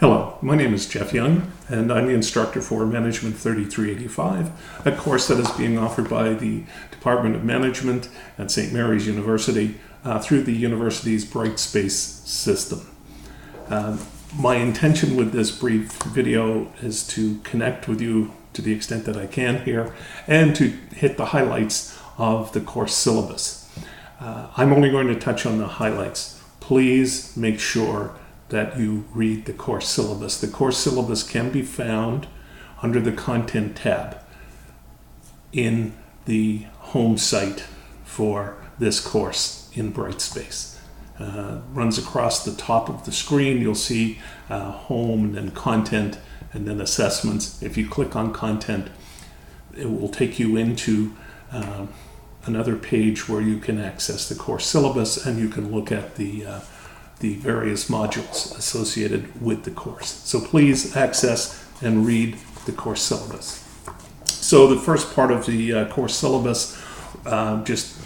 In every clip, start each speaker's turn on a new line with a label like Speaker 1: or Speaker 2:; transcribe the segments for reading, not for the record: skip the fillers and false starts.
Speaker 1: Hello, my name is Jeff Young, and I'm the instructor for Management 3385, a course that is being offered by the Department of Management at St. Mary's University through the university's Brightspace system. My intention with this brief video is to connect with you to the extent that I can here and to hit the highlights of the course syllabus. I'm only going to touch on the highlights. Please make sure that you read the course syllabus. The course syllabus can be found under the Content tab in the home site for this course in Brightspace. Runs across the top of the screen. You'll see Home and then Content and then Assessments. If you click on Content, it will take you into another page where you can access the course syllabus and you can look at the various modules associated with the course. So please access and read the course syllabus. So the first part of the course syllabus just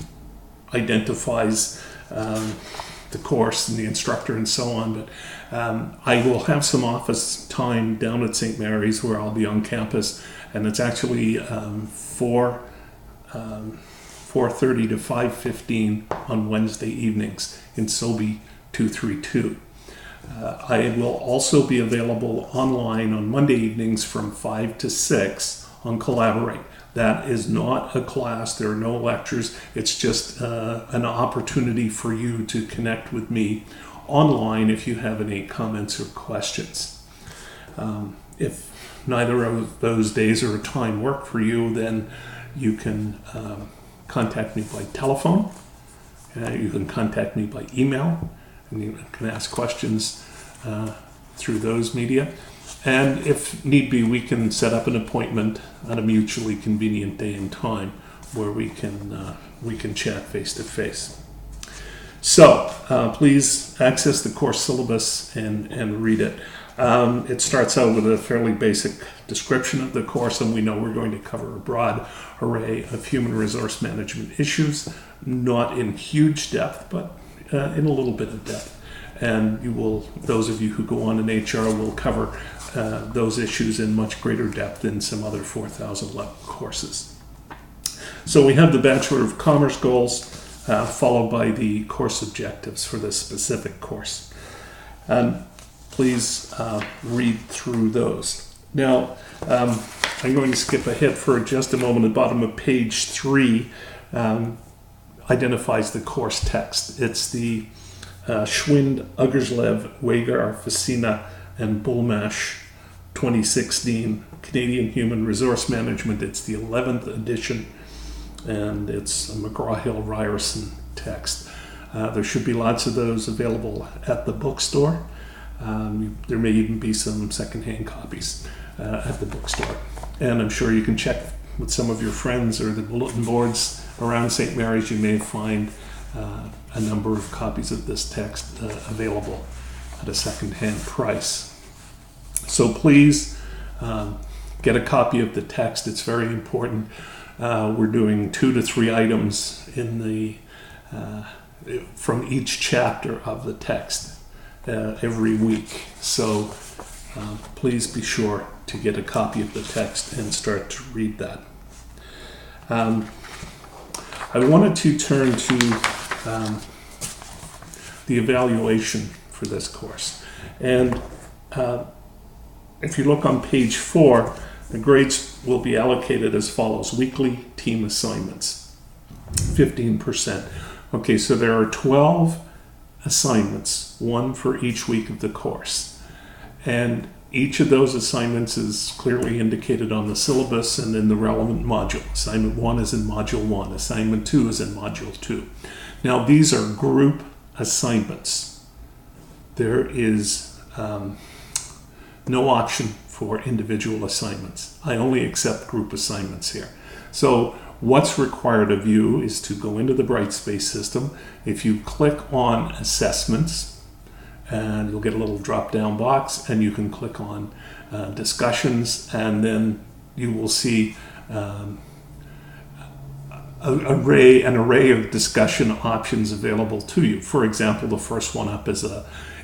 Speaker 1: identifies the course and the instructor and so on, but I will have some office time down at St. Mary's where I'll be on campus, and it's actually 4:30 to 5:15 on Wednesday evenings in Sobey 232. I will also be available online on Monday evenings from 5 to 6 on Collaborate. That is not a class, there are no lectures, it's just an opportunity for you to connect with me online if you have any comments or questions. If neither of those days or time work for you, then you can contact me by telephone, you can contact me by email, and you can ask questions through those media. And if need be, we can set up an appointment at a mutually convenient day and time where we can chat face to face. So please access the course syllabus and read it. It starts out with a fairly basic description of the course, and we know we're going to cover a broad array of human resource management issues, not in huge depth, but in a little bit of depth. And those of you who go on in HR will cover those issues in much greater depth than some other 4,000 level courses. So we have the Bachelor of Commerce goals, followed by the course objectives for this specific course. And please read through those. Now, I'm going to skip ahead for just a moment. The bottom of page 3 identifies the course text. It's the Schwind, Uggerslev, Wagar, Facina, and Bullmash 2016 Canadian Human Resource Management. It's the 11th edition, and it's a McGraw-Hill Ryerson text. There should be lots of those available at the bookstore. There may even be some secondhand copies at the bookstore. And I'm sure you can check with some of your friends or the bulletin boards around St. Mary's. You may find a number of copies of this text available at a secondhand price. So please get a copy of the text. It's very important. We're doing 2 to 3 items from each chapter of the text every week. So please be sure to get a copy of the text and start to read that. I wanted to turn to the evaluation for this course. And if you look on page 4, the grades will be allocated as follows. Weekly team assignments, 15%. Okay, so there are 12 assignments, one for each week of the course. And each of those assignments is clearly indicated on the syllabus and in the relevant module. Assignment 1 is in Module 1. Assignment 2 is in Module 2. Now, these are group assignments. There is no option for individual assignments. I only accept group assignments here. So what's required of you is to go into the Brightspace system. If you click on Assessments, and you'll get a little drop-down box, and you can click on Discussions, and then you will see an array of discussion options available to you. For example, the first one up is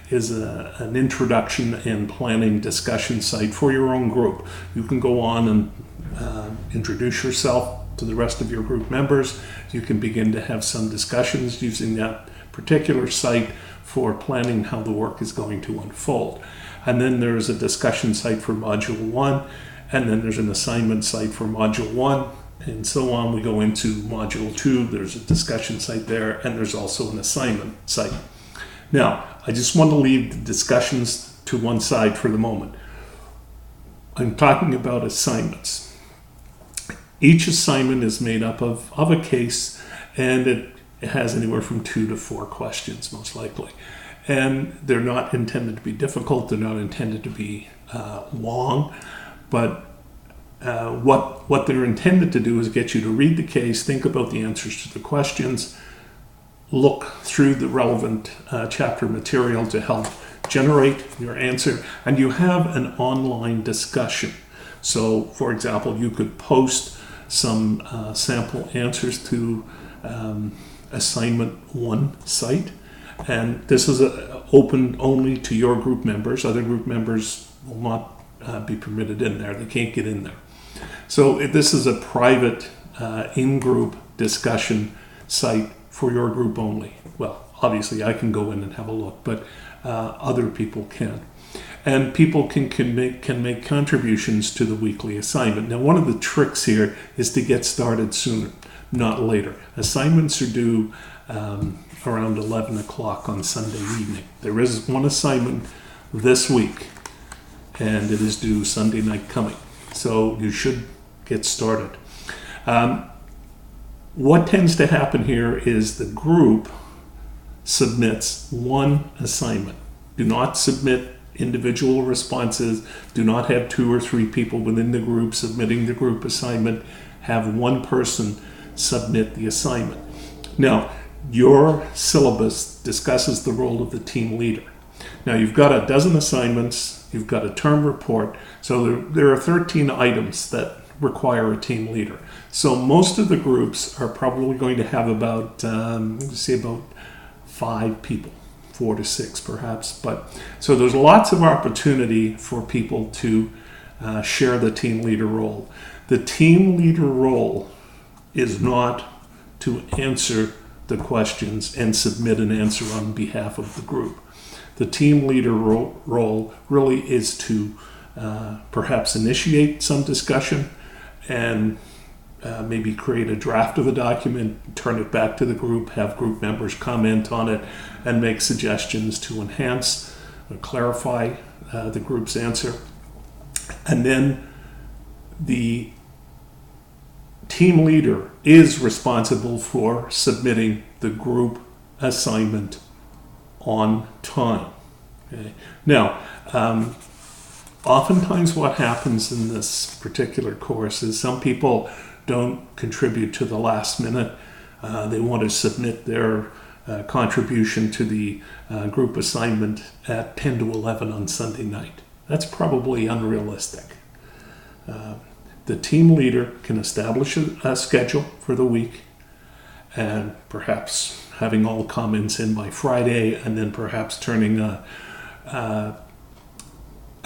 Speaker 1: is an introduction and planning discussion site for your own group. You can go on and introduce yourself to the rest of your group members. You can begin to have some discussions using that particular site for planning how the work is going to unfold. And then there's a discussion site for Module 1, and then there's an assignment site for Module 1, and so on. We go into Module 2, there's a discussion site there, and there's also an assignment site. Now, I just want to leave the discussions to one side for the moment. I'm talking about assignments. Each assignment is made up of a case, and it has anywhere from 2 to 4 questions, most likely. And they're not intended to be difficult, they're not intended to be long, but what they're intended to do is get you to read the case, think about the answers to the questions, look through the relevant chapter material to help generate your answer, and you have an online discussion. So, for example, you could post some sample answers to assignment 1 site, and this is open only to your group members. Other group members will not be permitted in there. They can't get in there. So this is a private in-group discussion site for your group only. Well, obviously I can go in and have a look, but other people can. And people can make contributions to the weekly assignment. Now, one of the tricks here is to get started sooner, not later. Assignments are due around 11 o'clock on Sunday evening. There is one assignment this week, and it is due Sunday night coming. So you should get started. What tends to happen here is the group submits one assignment. Do not submit individual responses. Do not have 2 or 3 people within the group submitting the group assignment. Have one person submit the assignment. Now, your syllabus discusses the role of the team leader. Now, you've got a dozen assignments, you've got a term report, so there are 13 items that require a team leader. So most of the groups are probably going to have about 5 people, 4 to 6 perhaps. But so there's lots of opportunity for people to share the team leader role. The team leader role is not to answer the questions and submit an answer on behalf of the group. The team leader role really is to perhaps initiate some discussion and maybe create a draft of a document, turn it back to the group, have group members comment on it, and make suggestions to enhance or clarify the group's answer. And then the team leader is responsible for submitting the group assignment on time. Okay. Now, oftentimes what happens in this particular course is some people don't contribute to the last minute. They want to submit their contribution to the group assignment at 10 to 11 on Sunday night. That's probably unrealistic. The team leader can establish a schedule for the week, and perhaps having all comments in by Friday, and then perhaps turning a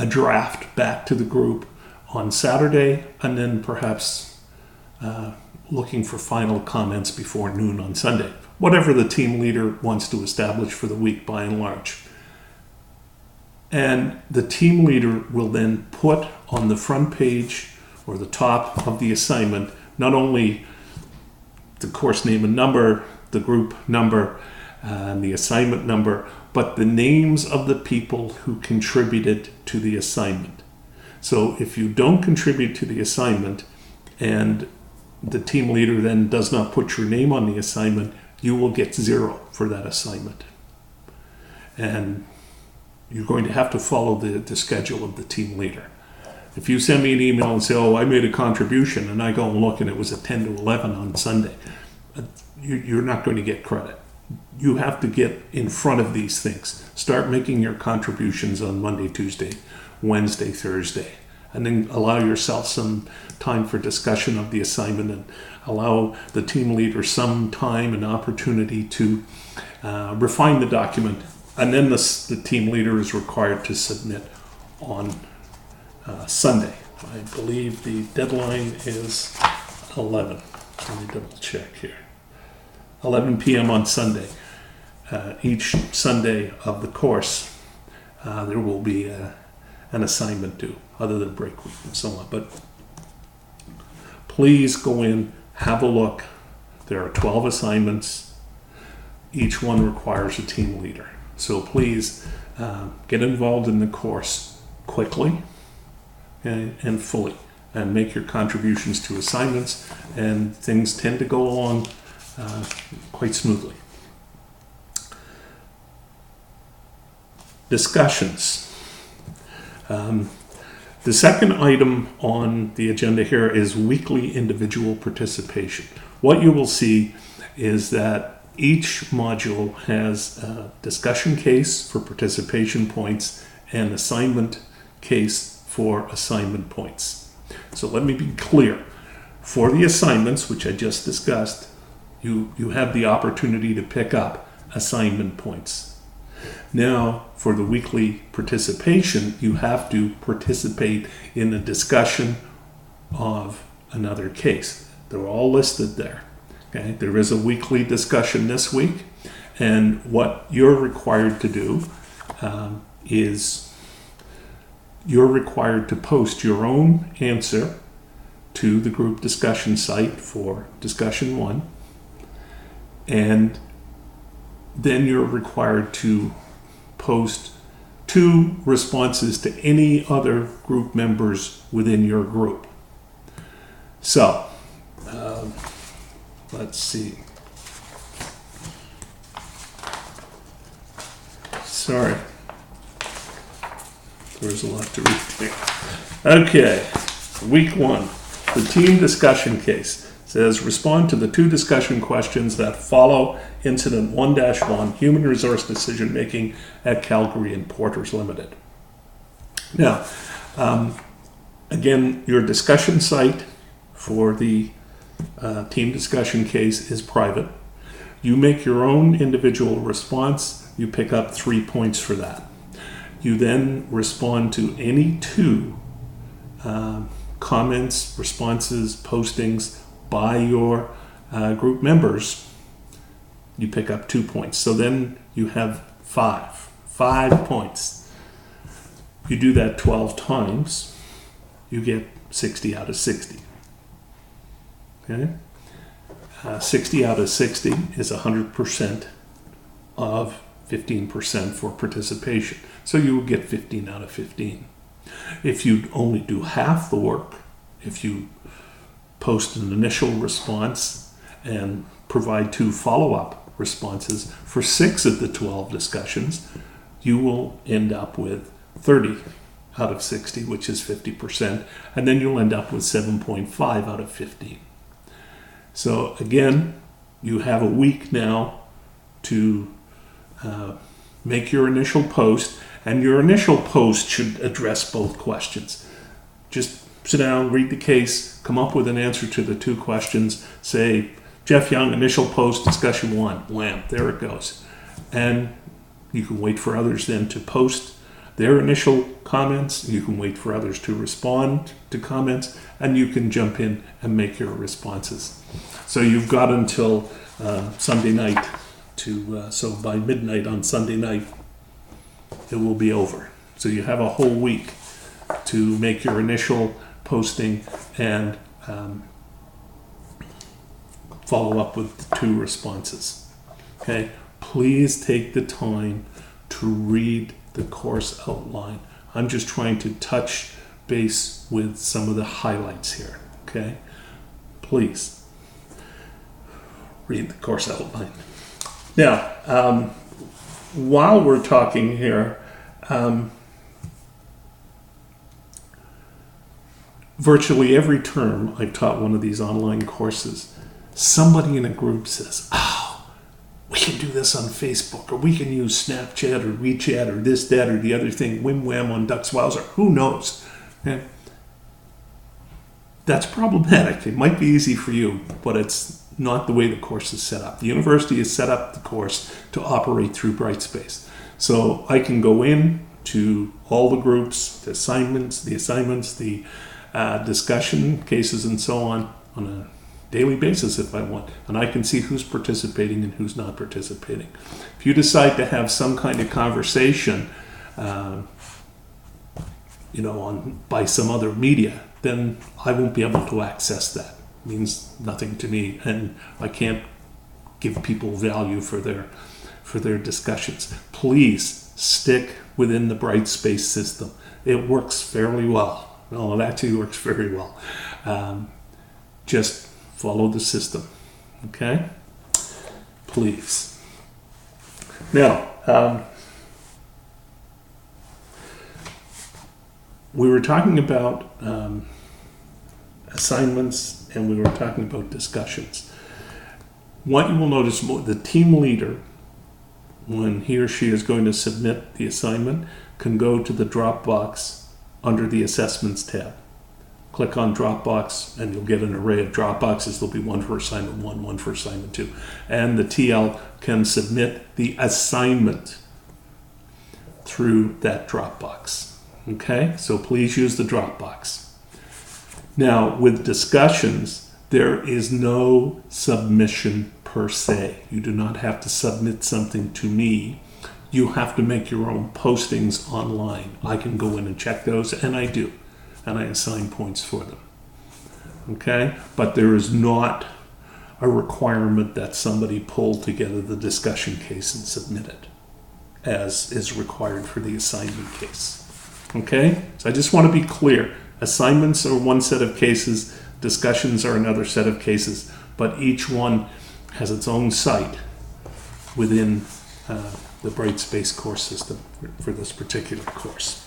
Speaker 1: draft back to the group on Saturday, and then perhaps looking for final comments before noon on Sunday. Whatever the team leader wants to establish for the week by and large. And the team leader will then put on the front page or the top of the assignment not only the course name and number, the group number, and the assignment number, but the names of the people who contributed to the assignment. So if you don't contribute to the assignment and the team leader then does not put your name on the assignment, you will get 0 for that assignment. And you're going to have to follow the schedule of the team leader. If you send me an email and say, oh, I made a contribution, and I go and look and it was at 10 to 11 on Sunday, you're not going to get credit. You have to get in front of these things. Start making your contributions on Monday, Tuesday, Wednesday, Thursday, and then allow yourself some time for discussion of the assignment and allow the team leader some time and opportunity to refine the document And then the team leader is required to submit on Sunday. I believe the deadline is 11. Let me double check here. 11 p.m. on Sunday. Each Sunday of the course, there will be an assignment due, other than break week and so on. But please go in, have a look. There are 12 assignments. Each one requires a team leader. So please get involved in the course quickly and fully, and make your contributions to assignments, and things tend to go along quite smoothly. Discussions. The second item on the agenda here is weekly individual participation. What you will see is that each module has a discussion case for participation points and assignment case for assignment points. So let me be clear. For the assignments, which I just discussed, you have the opportunity to pick up assignment points. Now, for the weekly participation, you have to participate in a discussion of another case. They're all listed there. Okay? There is a weekly discussion this week, and what you're required to do is you're required to post your own answer to the group discussion site for discussion 1, and then you're required to post 2 responses to any other group members within your group. So, let's see. Sorry. There's a lot to read there. Okay, week 1, the team discussion case. Says, respond to the 2 discussion questions that follow Incident 1-1, Human Resource Decision Making at Calgary and Porters Limited. Now, again, your discussion site for the team discussion case is private. You make your own individual response. You pick up 3 points for that. You then respond to any 2 comments, responses, postings by your group members. You pick up 2 points. So then you have 5 points. You do that 12 times, you get 60 out of 60. Okay? 60 out of 60 is 100% of 15% for participation. So you will get 15 out of 15. If you only do half the work, if you post an initial response and provide 2 follow-up responses for 6 of the 12 discussions, you will end up with 30 out of 60, which is 50%, and then you'll end up with 7.5 out of 15. So again, you have a week now to make your initial post, and your initial post should address both questions. Just sit down, read the case, come up with an answer to the 2 questions, say, Jeff Young, initial post, discussion 1, wham, there it goes. And you can wait for others then to post their initial comments, you can wait for others to respond to comments, and you can jump in and make your responses. So you've got until Sunday night so by midnight on Sunday night, it will be over. So you have a whole week to make your initial posting and follow up with 2 responses. Okay, please take the time to read the course outline. I'm just trying to touch base with some of the highlights here. Okay, please read the course outline. Now, while we're talking here, virtually every term I've taught one of these online courses, somebody in a group says, oh, we can do this on Facebook, or we can use Snapchat or WeChat or this, that, or the other thing, Wim Wham on Ducks Wowzer, who knows? Okay? That's problematic. It might be easy for you, but it's not the way the course is set up. The university has set up the course to operate through Brightspace. So I can go in to all the groups, the assignments, the discussion cases, and so on a daily basis if I want, and I can see who's participating and who's not participating. If you decide to have some kind of conversation, by some other media, then I won't be able to access that. It means nothing to me, and I can't give people value for their discussions. Please stick within the Brightspace system. It works fairly well. No, it actually works very well. Just follow the system, okay? Please. Now, we were talking about assignments, and we were talking about discussions. What you will notice, the team leader, when he or she is going to submit the assignment, can go to the Dropbox under the Assessments tab. Click on Dropbox, and you'll get an array of Dropboxes. There'll be one for assignment 1, one for assignment 2. And the TL can submit the assignment through that Dropbox. Okay? So please use the Dropbox. Now, with discussions, there is no submission per se. You do not have to submit something to me. You have to make your own postings online. I can go in and check those, and I do. And I assign points for them. Okay? But there is not a requirement that somebody pull together the discussion case and submit it, as is required for the assignment case. Okay? So I just want to be clear. Assignments are one set of cases, discussions are another set of cases, but each one has its own site within the Brightspace course system for this particular course.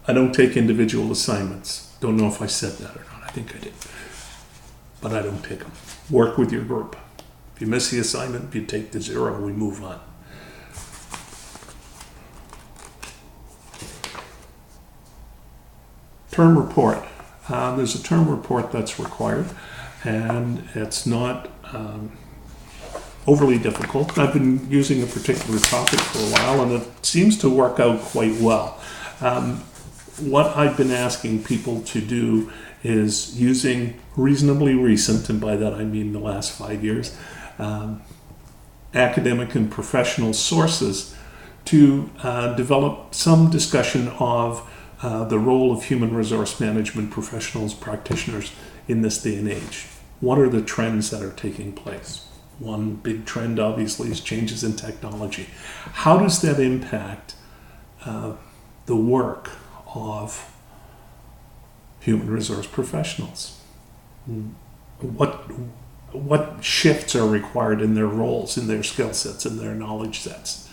Speaker 1: I don't take individual assignments. Don't know if I said that or not. I think I did. But I don't take them. Work with your group. If you miss the assignment, you take the 0, we move on. Term report. There's a term report that's required, and it's not overly difficult. I've been using a particular topic for a while, and it seems to work out quite well. What I've been asking people to do is using reasonably recent, and by that I mean the last 5 years, academic and professional sources to develop some discussion of the role of human resource management professionals, practitioners in this day and age. What are the trends that are taking place? One big trend, obviously, is changes in technology. How does that impact the work of human resource professionals? What shifts are required in their roles, in their skill sets, in their knowledge sets?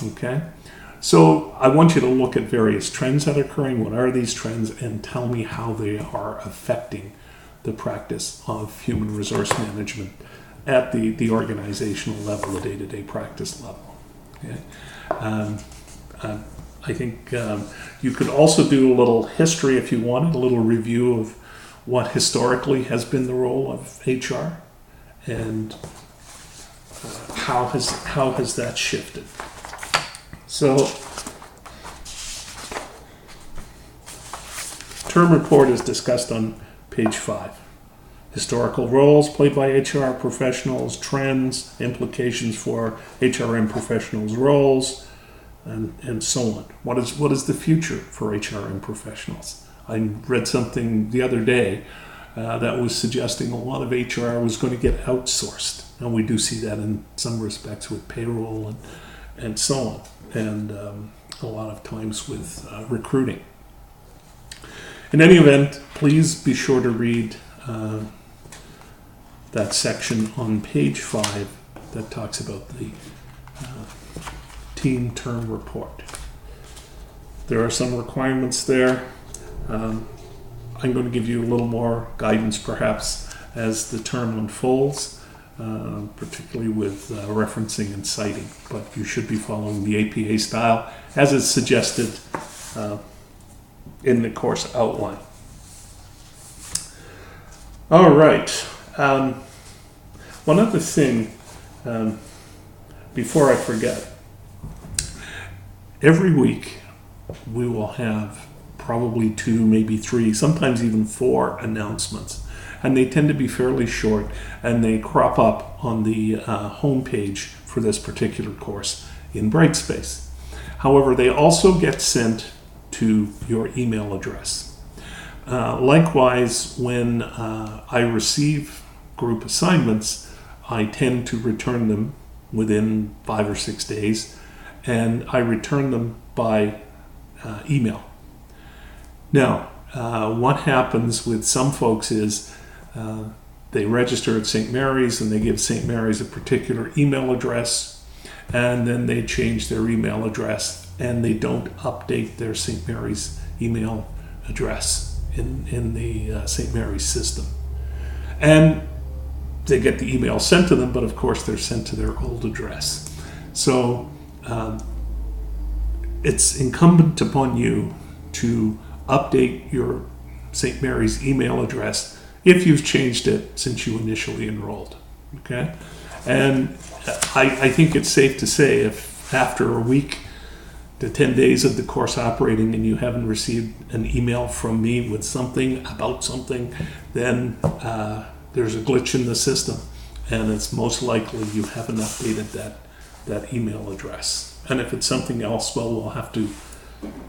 Speaker 1: Okay? So I want you to look at various trends that are occurring. What are these trends? And tell me how they are affecting the practice of human resource management at the organizational level, the day-to-day practice level. Okay? I think you could also do a little history if you wanted, a little review of what historically has been the role of HR and how has that shifted. So, term report is discussed on page 5. Historical roles played by HR professionals, trends, implications for HRM professionals' roles, and so on. What is the future for HRM professionals? I read something the other day that was suggesting a lot of HR was going to get outsourced. And we do see that in some respects with payroll and so on, and a lot of times with recruiting. In any event, please be sure to read that section on page 5 that talks about the team term report. There are some requirements there. I'm going to give you a little more guidance perhaps as the term unfolds, particularly with referencing and citing, but you should be following the APA style as is suggested in the course outline. All right. One other thing before I forget, every week we will have probably 2, maybe 3, sometimes even 4 announcements. And they tend to be fairly short, and they crop up on the homepage for this particular course in Brightspace. However, they also get sent to your email address. Likewise, when I receive group assignments, I tend to return them within 5 or 6 days, and I return them by email. Now, what happens with some folks is they register at St. Mary's and they give St. Mary's a particular email address, and then they change their email address and they don't update their St. Mary's email address in the St. Mary's system. And they get the email sent to them, but of course they're sent to their old address. So it's incumbent upon you to update your St. Mary's email address if you've changed it since you initially enrolled. Okay? And I think it's safe to say if after a week to 10 days of the course operating and you haven't received an email from me with something about something, then there's a glitch in the system, and it's most likely you haven't updated that email address. And if it's something else, well, we'll have to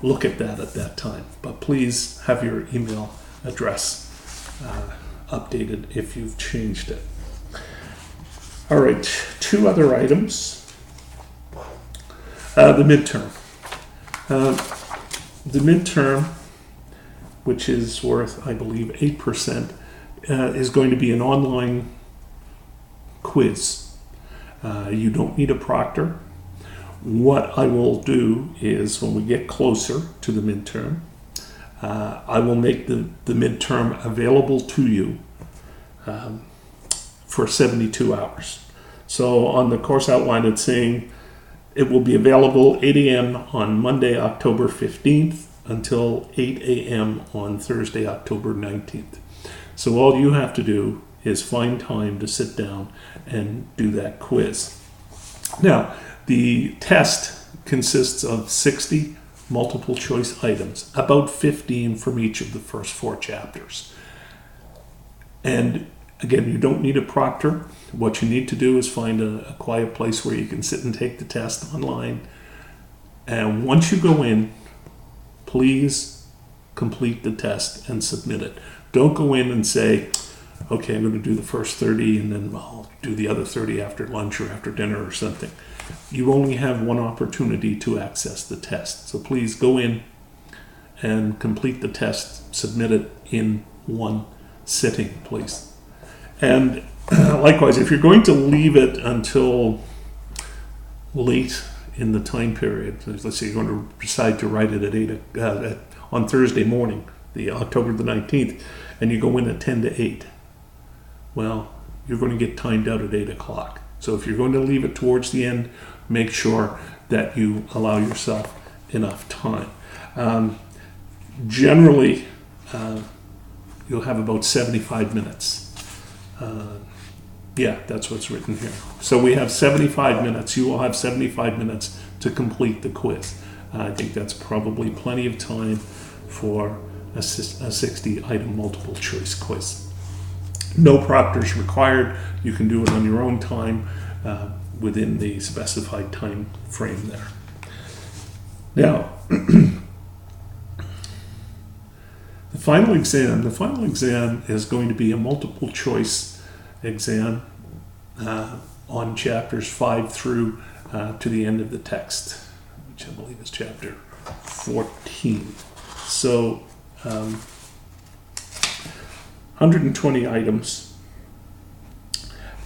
Speaker 1: look at that at that time. But please have your email address updated if you've changed it. All right, 2 other items. The midterm. The midterm, which is worth, I believe, 8%, is going to be an online quiz. You don't need a proctor. What I will do is when we get closer to the midterm, I will make the midterm available to you for 72 hours. So on the course outline, it's saying it will be available 8 a.m. on Monday, October 15th until 8 a.m. on Thursday, October 19th. So all you have to do is find time to sit down and do that quiz. Now, the test consists of 60 multiple choice items, about 15 from each of the first 4 chapters. And again, you don't need a proctor. What you need to do is find a quiet place where you can sit and take the test online. And once you go in, please complete the test and submit it. Don't go in and say, okay, I'm going to do the first 30 and then I'll do the other 30 after lunch or after dinner or something. You only have one opportunity to access the test. So please go in and complete the test, submit it in one sitting, please. And likewise, if you're going to leave it until late in the time period, let's say you're going to decide to write it at on Thursday morning, the October the 19th, and you go in at 10 to 8, well, you're going to get timed out at 8 o'clock. So if you're going to leave it towards the end, make sure that you allow yourself enough time. Generally, you'll have about 75 minutes. Yeah, that's what's written here. So we have 75 minutes. You will have 75 minutes to complete the quiz. I think that's probably plenty of time for a 60-item multiple choice quiz. No proctors required. You can do it on your own time within the specified time frame there. Now, the final exam is going to be a multiple choice exam on chapters 5 through to the end of the text, which I believe is chapter 14. So 120 items,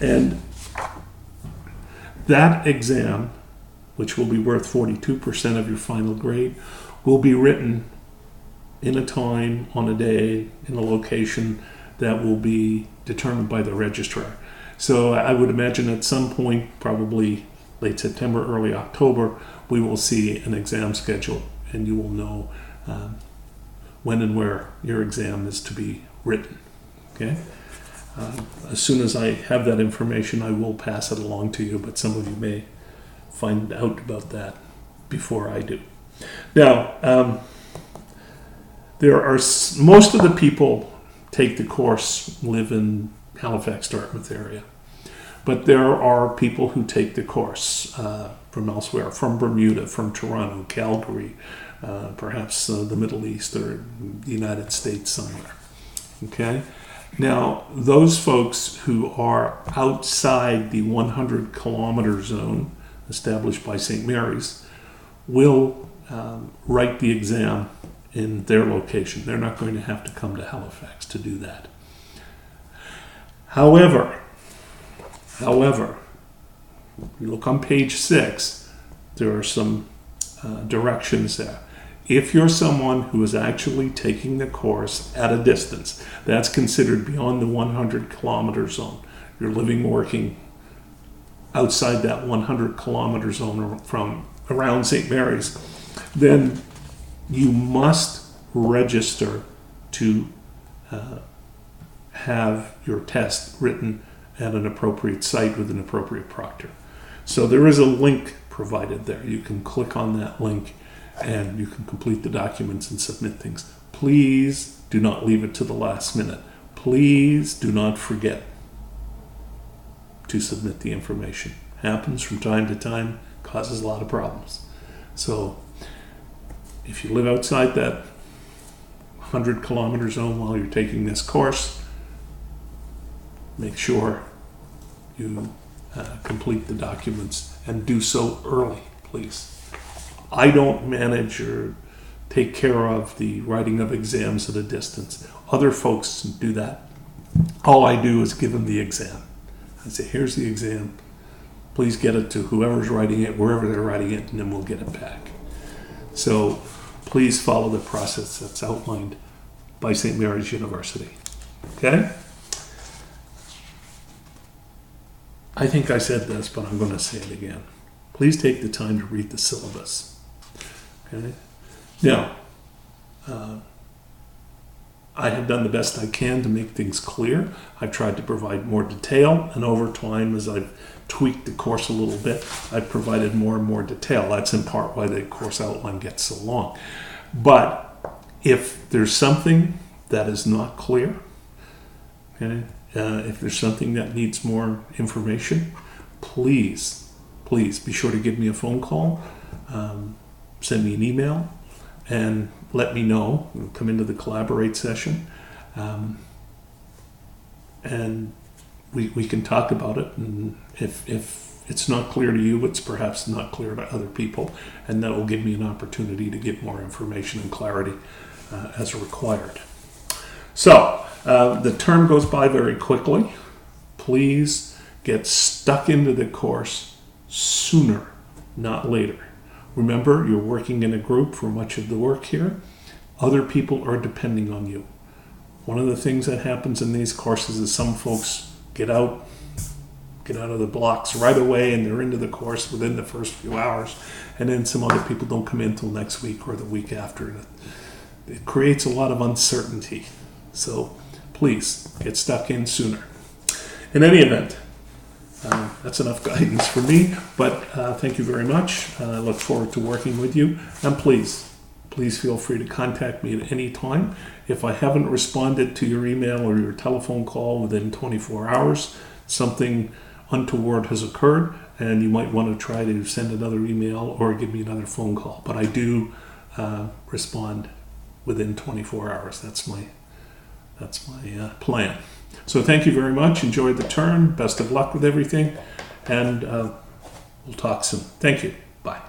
Speaker 1: and that exam, which will be worth 42% of your final grade, will be written in a time, on a day, in a location that will be determined by the registrar. So I would imagine at some point, probably late September, early October, we will see an exam schedule, and you will know when and where your exam is to be written. Okay? As soon as I have that information, I will pass it along to you, but some of you may find out about that before I do. Now, most of the people take the course live in Halifax, Dartmouth area. But there are people who take the course from elsewhere, from Bermuda, from Toronto, Calgary, perhaps the Middle East or the United States somewhere. Okay? Now, those folks who are outside the 100-kilometer zone established by St. Mary's will write the exam in their location. They're not going to have to come to Halifax to do that. However, if you look on page 6, there are some directions there. If you're someone who is actually taking the course at a distance, that's considered beyond the 100-kilometer zone. You're living, working outside that 100-kilometer zone from around St. Mary's, then you must register to have your test written at an appropriate site with an appropriate proctor. So there is a link provided there. You can click on that link and you can complete the documents and submit things. Please do not leave it to the last minute. Please do not forget to submit the information. Happens from time to time, causes a lot of problems. So if you live outside that 100-kilometer zone while you're taking this course, make sure you complete the documents and do so early, please. I don't manage or take care of the writing of exams at a distance. Other folks do that. All I do is give them the exam. I say, here's the exam. Please get it to whoever's writing it, wherever they're writing it, and then we'll get it back. So please follow the process that's outlined by St. Mary's University. Okay? I think I said this, but I'm going to say it again. Please take the time to read the syllabus. Okay? Now, I have done the best I can to make things clear. I've tried to provide more detail, and over time, as I've tweaked the course a little bit, I've provided more and more detail. That's in part why the course outline gets so long. But if there's something that is not clear, okay, if there's something that needs more information, please be sure to give me a phone call, send me an email, and let me know. Come into the Collaborate session, and we can talk about it. And if it's not clear to you, it's perhaps not clear to other people, and that will give me an opportunity to get more information and clarity as required. So the term goes by very quickly. Please get stuck into the course sooner, not later. Remember, you're working in a group for much of the work here. Other people are depending on you. One of the things that happens in these courses is some folks get out of the blocks right away and they're into the course within the first few hours, and then some other people don't come in until next week or the week after. It creates a lot of uncertainty. So please get stuck in sooner. In any event, that's enough guidance for me, but thank you very much. I look forward to working with you, and please feel free to contact me at any time. If I haven't responded to your email or your telephone call within 24 hours, something untoward has occurred, and you might want to try to send another email or give me another phone call. But I do respond within 24 hours. That's my plan. So thank you very much. Enjoy the term. Best of luck with everything, and we'll talk soon. Thank you. Bye.